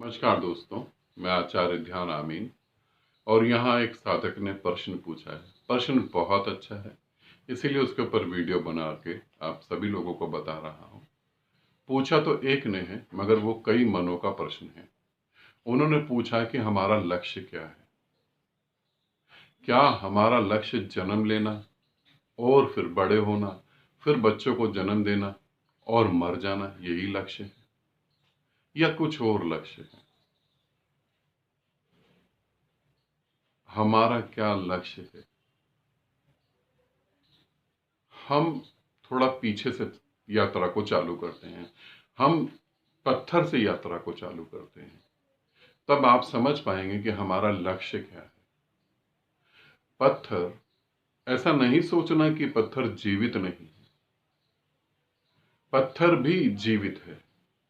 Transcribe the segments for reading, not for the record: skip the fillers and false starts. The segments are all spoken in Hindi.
नमस्कार दोस्तों, मैं आचार्य ध्यान आमीन। और यहाँ एक साधक ने प्रश्न पूछा है। प्रश्न बहुत अच्छा है, इसीलिए उसके ऊपर वीडियो बना के आप सभी लोगों को बता रहा हूँ। पूछा तो एक ने है, मगर वो कई मनों का प्रश्न है। उन्होंने पूछा कि हमारा लक्ष्य क्या है। क्या हमारा लक्ष्य जन्म लेना और फिर बड़े होना, फिर बच्चों को जन्म देना और मर जाना, यही लक्ष्य है, या कुछ और लक्ष्य है? हमारा क्या लक्ष्य है? हम थोड़ा पीछे से यात्रा को चालू करते हैं। हम पत्थर से यात्रा को चालू करते हैं, तब आप समझ पाएंगे कि हमारा लक्ष्य क्या है। पत्थर, ऐसा नहीं सोचना कि पत्थर जीवित नहीं है। पत्थर भी जीवित है।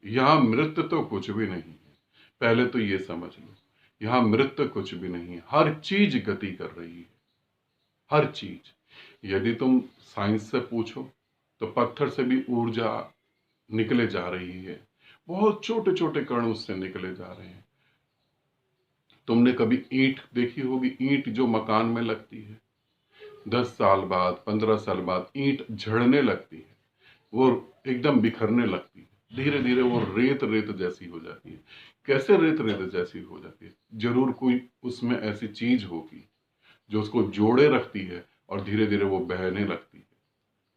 यहां मृत तो कुछ भी नहीं है। पहले तो ये समझ लो, यहां मृत कुछ भी नहीं है। हर चीज गति कर रही है, हर चीज। यदि तुम साइंस से पूछो तो पत्थर से भी ऊर्जा निकले जा रही है। बहुत छोटे छोटे कण उससे निकले जा रहे हैं। तुमने कभी ईंट देखी होगी? ईंट जो मकान में लगती है, 10 साल बाद, 15 साल बाद ईंट झड़ने लगती है, वो एकदम बिखरने लगती है। धीरे धीरे वो रेत रेत जैसी हो जाती है। कैसे रेत रेत जैसी हो जाती है? जरूर कोई उसमें ऐसी चीज होगी जो उसको जोड़े रखती है, और धीरे धीरे वो बहने लगती है।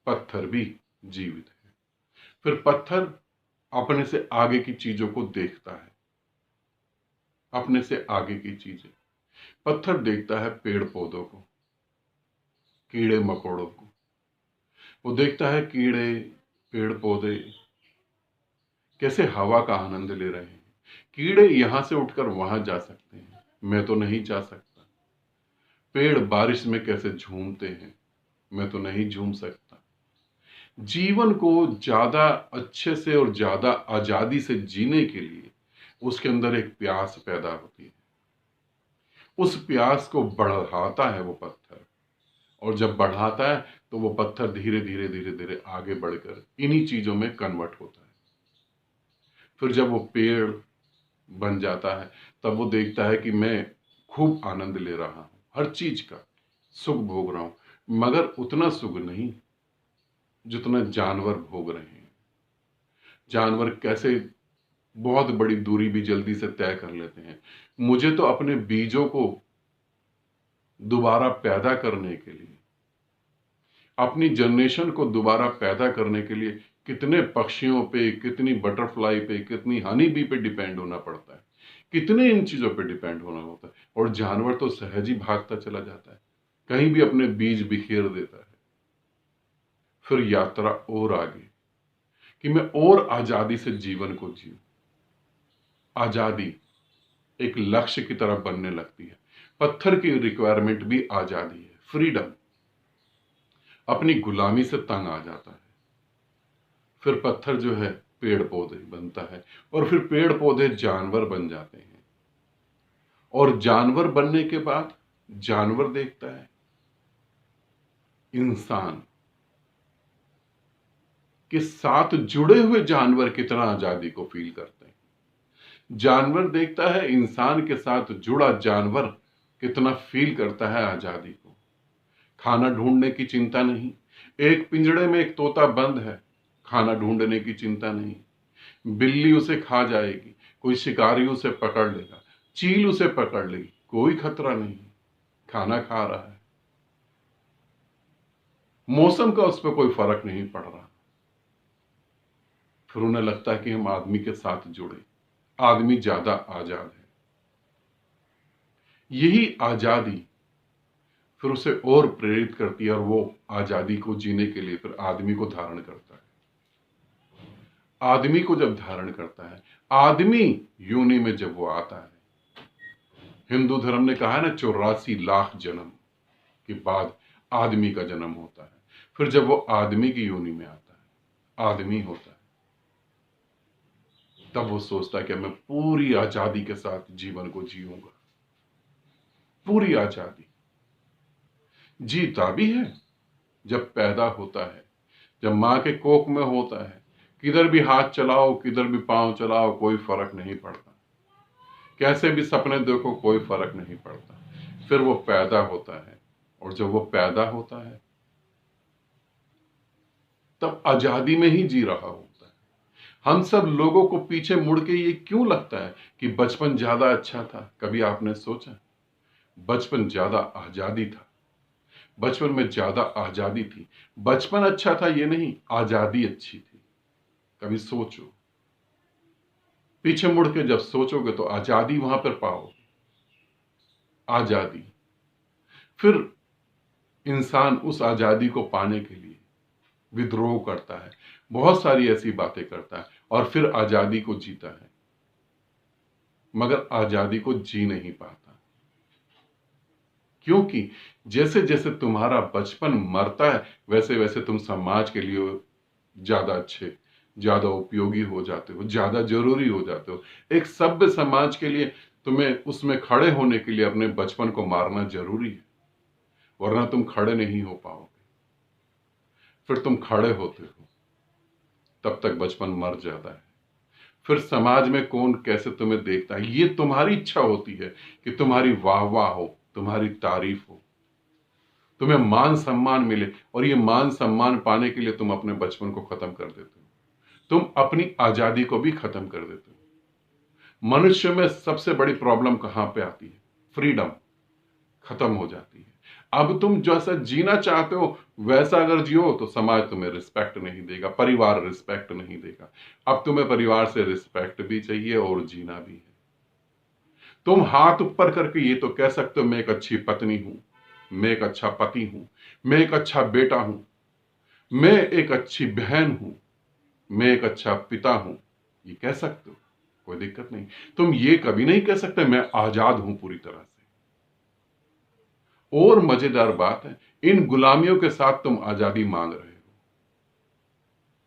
पत्थर भी जीवित है। फिर पत्थर अपने से आगे की चीजों को देखता है। अपने से आगे की चीजें पत्थर देखता है। पेड़ पौधों को, कीड़े मकोड़ों को वो देखता है। कीड़े, पेड़ पौधे कैसे हवा का आनंद ले रहे हैं। कीड़े यहां से उठकर वहां जा सकते हैं, मैं तो नहीं जा सकता। पेड़ बारिश में कैसे झूमते हैं, मैं तो नहीं झूम सकता। जीवन को ज्यादा अच्छे से और ज्यादा आजादी से जीने के लिए उसके अंदर एक प्यास पैदा होती है। उस प्यास को बढ़ाता है वो पत्थर, और जब बढ़ाता है तो वो पत्थर धीरे धीरे धीरे धीरे आगे बढ़कर इन्हीं चीजों में कन्वर्ट होता है। फिर जब वो पेड़ बन जाता है, तब वो देखता है कि मैं खूब आनंद ले रहा हूं, हर चीज का सुख भोग रहा हूं, मगर उतना सुख नहीं जितना जानवर भोग रहे हैं। जानवर कैसे बहुत बड़ी दूरी भी जल्दी से तय कर लेते हैं। मुझे तो अपने बीजों को दोबारा पैदा करने के लिए, अपनी जनरेशन को दोबारा पैदा करने के लिए कितने पक्षियों पे, कितनी बटरफ्लाई पे, कितनी हनी बी पे डिपेंड होना पड़ता है। कितने इन चीजों पे डिपेंड होना होता है। और जानवर तो सहज ही भागता चला जाता है, कहीं भी अपने बीज बिखेर देता है। फिर यात्रा और आगे, कि मैं और आजादी से जीवन को जीऊं। आजादी एक लक्ष्य की तरफ बनने लगती है। पत्थर की रिक्वायरमेंट भी आजादी है, फ्रीडम। अपनी गुलामी से तंग आ जाता है। फिर पत्थर जो है पेड़ पौधे बनता है, और फिर पेड़ पौधे जानवर बन जाते हैं। और जानवर बनने के बाद जानवर देखता है इंसान के साथ जुड़े हुए जानवर कितना आजादी को फील करते हैं। जानवर देखता है इंसान के साथ जुड़ा जानवर कितना फील करता है आजादी को। खाना ढूंढने की चिंता नहीं। एक पिंजड़े में एक तोता बंद है, खाना ढूंढने की चिंता नहीं। बिल्ली उसे खा जाएगी, कोई शिकारी उसे पकड़ लेगा, चील उसे पकड़ लेगी, कोई खतरा नहीं। खाना खा रहा है, मौसम का उस पर कोई फर्क नहीं पड़ रहा। फिर उन्हें लगता है कि हम आदमी के साथ जुड़े, आदमी ज्यादा आजाद है। यही आजादी फिर उसे और प्रेरित करती है, और वो आजादी को जीने के लिए फिर आदमी को धारण करता है। आदमी को जब धारण करता है, आदमी योनि में जब वो आता है, हिंदू धर्म ने कहा है ना, 84 लाख जन्म के बाद आदमी का जन्म होता है। फिर जब वो आदमी की योनि में आता है, आदमी होता है, तब वो सोचता है कि मैं पूरी आजादी के साथ जीवन को जीऊंगा। पूरी आजादी जीता भी है। जब पैदा होता है, जब मां के कोख में होता है, किधर भी हाथ चलाओ, किधर भी पांव चलाओ, कोई फर्क नहीं पड़ता। कैसे भी सपने देखो कोई फर्क नहीं पड़ता। फिर वो पैदा होता है, और जब वो पैदा होता है तब आजादी में ही जी रहा होता है। हम सब लोगों को पीछे मुड़ के ये क्यों लगता है कि बचपन ज्यादा अच्छा था? कभी आपने सोचा? बचपन ज्यादा आजादी था, बचपन में ज्यादा आजादी थी। बचपन अच्छा था ये नहीं, आजादी अच्छी थी। कभी सोचो, पीछे मुड़ के जब सोचोगे तो आजादी वहां पर पाओगे, आजादी। फिर इंसान उस आजादी को पाने के लिए विद्रोह करता है, बहुत सारी ऐसी बातें करता है, और फिर आजादी को जीता है, मगर आजादी को जी नहीं पाता। क्योंकि जैसे जैसे तुम्हारा बचपन मरता है वैसे वैसे तुम समाज के लिए ज्यादा अच्छे, ज्यादा उपयोगी हो जाते हो, ज्यादा जरूरी हो जाते हो। एक सभ्य समाज के लिए तुम्हें उसमें खड़े होने के लिए अपने बचपन को मारना जरूरी है, वरना तुम खड़े नहीं हो पाओगे। फिर तुम खड़े होते हो तब तक बचपन मर जाता है। फिर समाज में कौन कैसे तुम्हें देखता है, ये तुम्हारी इच्छा होती है कि तुम्हारी वाह वाह हो, तुम्हारी तारीफ हो, तुम्हें मान सम्मान मिले, और ये मान सम्मान पाने के लिए तुम अपने बचपन को खत्म कर देते हो, तुम अपनी आजादी को भी खत्म कर देते हो। मनुष्य में सबसे बड़ी प्रॉब्लम कहां पे आती है? फ्रीडम खत्म हो जाती है। अब तुम जैसा जीना चाहते हो वैसा अगर जियो तो समाज तुम्हें रिस्पेक्ट नहीं देगा, परिवार रिस्पेक्ट नहीं देगा। अब तुम्हें परिवार से रिस्पेक्ट भी चाहिए और जीना भी है। तुम हाथ ऊपर करके ये तो कह सकते हो मैं एक अच्छी पत्नी हूं, मैं एक अच्छा पति हूं, मैं एक अच्छा बेटा हूं, मैं एक अच्छी बहन हूं, मैं एक अच्छा पिता हूं, ये कह सकते हो, कोई दिक्कत नहीं। तुम ये कभी नहीं कह सकते मैं आजाद हूं पूरी तरह से। और मजेदार बात है, इन गुलामियों के साथ तुम आजादी मांग रहे हो,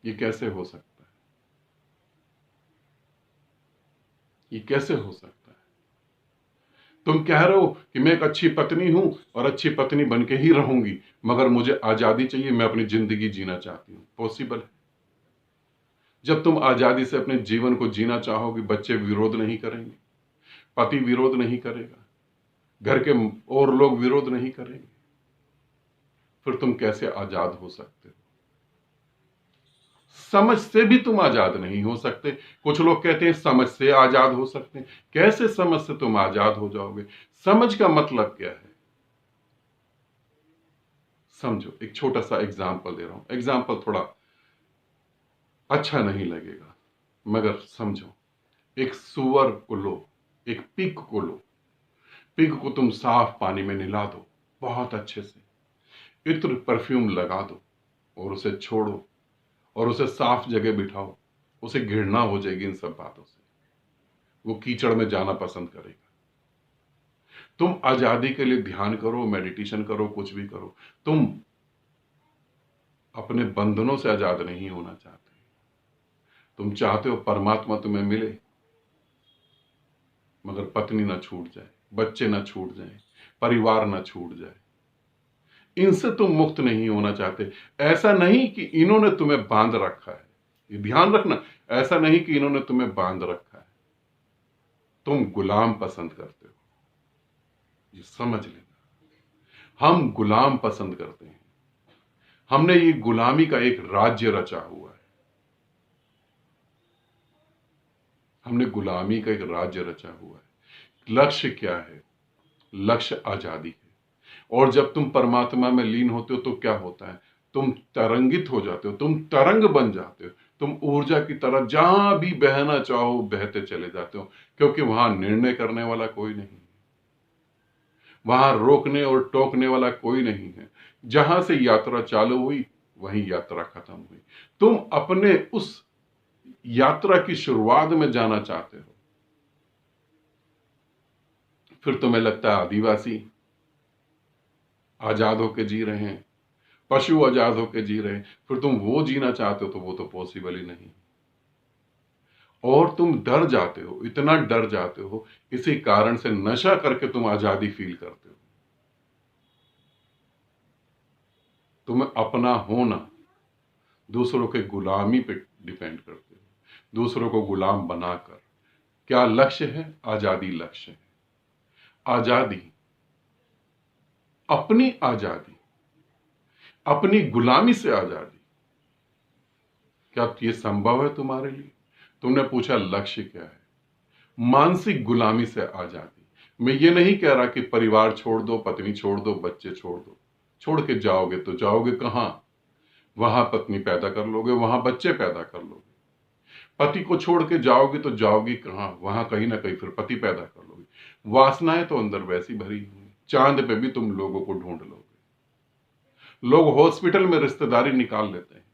ये कैसे हो सकता है? ये कैसे हो सकता है? तुम कह रहे हो कि मैं एक अच्छी पत्नी हूं और अच्छी पत्नी बन के ही रहूंगी, मगर मुझे आजादी चाहिए, मैं अपनी जिंदगी जीना चाहती हूं। पॉसिबल है? जब तुम आजादी से अपने जीवन को जीना चाहोगे, बच्चे विरोध नहीं करेंगे, पति विरोध नहीं करेगा, घर के और लोग विरोध नहीं करेंगे, फिर तुम कैसे आजाद हो सकते हो? समझ से भी तुम आजाद नहीं हो सकते। कुछ लोग कहते हैं समझ से आजाद हो सकते हैं। कैसे समझ से तुम आजाद हो जाओगे? समझ का मतलब क्या है? समझो, एक छोटा सा एग्जाम्पल दे रहा हूं, एग्जाम्पल थोड़ा अच्छा नहीं लगेगा, मगर समझो। एक सुअर को लो, एक पिग को लो, पिग को तुम साफ पानी में नहला दो, बहुत अच्छे से इत्र परफ्यूम लगा दो, और उसे छोड़ो, और उसे साफ जगह बिठाओ, उसे घृणा हो जाएगी इन सब बातों से, वो कीचड़ में जाना पसंद करेगा। तुम आजादी के लिए ध्यान करो, मेडिटेशन करो, कुछ भी करो, तुम अपने बंधनों से आजाद नहीं होना चाहते। तुम चाहते हो परमात्मा तुम्हें मिले, मगर पत्नी ना छूट जाए, बच्चे ना छूट जाए, परिवार ना छूट जाए, इनसे तुम मुक्त नहीं होना चाहते। ऐसा नहीं कि इन्होंने तुम्हें बांध रखा है, ये ध्यान रखना, ऐसा नहीं कि इन्होंने तुम्हें बांध रखा है, तुम गुलाम पसंद करते हो, ये समझ लेना। हम गुलाम पसंद करते हैं, हमने ये गुलामी का एक राज्य रचा हुआ है, हमने गुलामी का एक राज्य रचा हुआ है। लक्ष्य क्या है? लक्ष्य आजादी है। और जब तुम परमात्मा में लीन होते हो तो क्या होता है? तुम तरंगित हो जाते हो, तुम तरंग बन जाते हो, तुम ऊर्जा की तरह जहां भी बहना चाहो बहते चले जाते हो, क्योंकि वहां निर्णय करने वाला कोई नहीं है, वहां रोकने और टोकने वाला कोई नहीं है। जहां से यात्रा चालू हुई वहीं यात्रा खत्म हुई। तुम अपने उस यात्रा की शुरुआत में जाना चाहते हो, फिर तुम्हें लगता है आदिवासी आजाद होकर जी रहे हैं, पशु आजाद होकर जी रहे हैं, फिर तुम वो जीना चाहते हो तो वो तो पॉसिबल ही नहीं। और तुम डर जाते हो, इतना डर जाते हो, इसी कारण से नशा करके तुम आजादी फील करते हो। तुम्हें अपना होना दूसरों के गुलामी पे डिपेंड करते हो, दूसरों को गुलाम बनाकर क्या लक्ष्य है? आजादी लक्ष्य है। आजादी, अपनी आजादी, अपनी गुलामी से आजादी। क्या ये संभव है तुम्हारे लिए? तुमने पूछा लक्ष्य क्या है? मानसिक गुलामी से आजादी। मैं ये नहीं कह रहा कि परिवार छोड़ दो, पत्नी छोड़ दो, बच्चे छोड़ दो। छोड़ के जाओगे तो जाओगे कहां? वहां पत्नी पैदा कर लोगे, वहां बच्चे पैदा कर लोगे। पति को छोड़ के जाओगे तो जाओगी कहां? वहां कहीं ना कहीं फिर पति पैदा कर लोगे। वासनाएं तो अंदर वैसी भरी हुई, चांद पे भी तुम लोगों को ढूंढ लोगे। लोग हॉस्पिटल में रिश्तेदारी निकाल लेते हैं।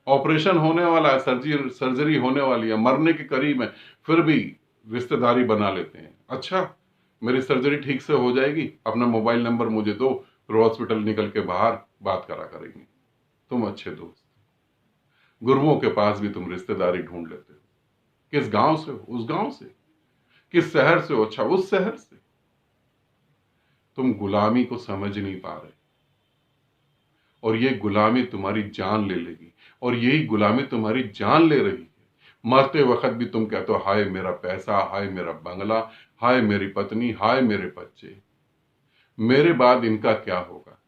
ऑपरेशन होने वाला है, सर्जरी होने वाली है, मरने के करीब है, फिर भी रिश्तेदारी बना लेते हैं। अच्छा, मेरी सर्जरी ठीक से हो जाएगी, अपना मोबाइल नंबर मुझे दो, फिर हॉस्पिटल निकल के बाहर बात करा करेंगे। तुम अच्छे दोस्त। गुरुओं के पास भी तुम रिश्तेदारी ढूंढ लेते हो। किस गांव से हो? उस गांव से। किस शहर से हो? अच्छा, उस शहर से। तुम गुलामी को समझ नहीं पा रहे, और ये गुलामी तुम्हारी जान ले लेगी, और यही गुलामी तुम्हारी जान ले रही है। मरते वक्त भी तुम कहते हो हाय मेरा पैसा, हाय मेरा बंगला, हाय मेरी पत्नी, हाय मेरे बच्चे, मेरे बाद इनका क्या होगा?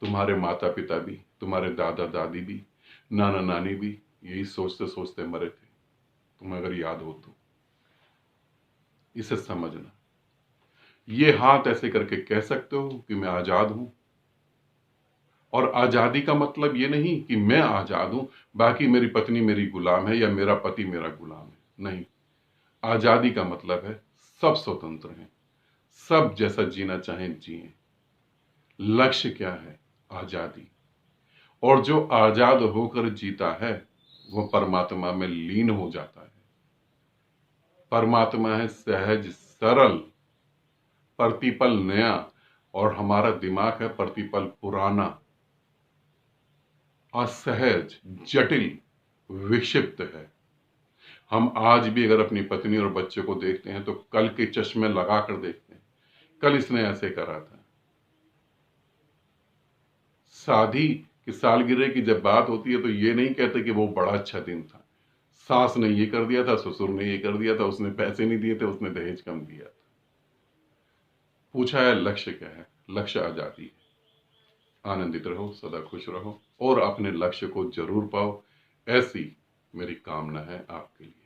तुम्हारे माता पिता भी, तुम्हारे दादा दादी भी, नाना नानी भी यही सोचते सोचते मरे थे। तुम्हें अगर याद हो तो इसे समझना। ये हाथ ऐसे करके कह सकते हो कि मैं आजाद हूं, और आजादी का मतलब ये नहीं कि मैं आजाद हूं, बाकी मेरी पत्नी मेरी गुलाम है या मेरा पति मेरा गुलाम है। नहीं, आजादी का मतलब है सब स्वतंत्र हैं, सब जैसा जीना चाहें जिए। लक्ष्य क्या है? आजादी। और जो आजाद होकर जीता है वो परमात्मा में लीन हो जाता है। परमात्मा है सहज सरल, प्रतिपल नया, और हमारा दिमाग है प्रतिपल पुराना, असहज, जटिल, विक्षिप्त है। हम आज भी अगर अपनी पत्नी और बच्चे को देखते हैं तो कल के चश्मे लगाकर देखते हैं, कल इसने ऐसे करा था। शादी की सालगिरह की जब बात होती है तो ये नहीं कहते कि वो बड़ा अच्छा दिन था, सास ने ये कर दिया था, ससुर ने ये कर दिया था, उसने पैसे नहीं दिए थे, उसने दहेज कम दिया था। पूछा है लक्ष्य क्या है? लक्ष्य आजादी है। आनंदित रहो, सदा खुश रहो, और अपने लक्ष्य को जरूर पाओ, ऐसी मेरी कामना है आपके लिए।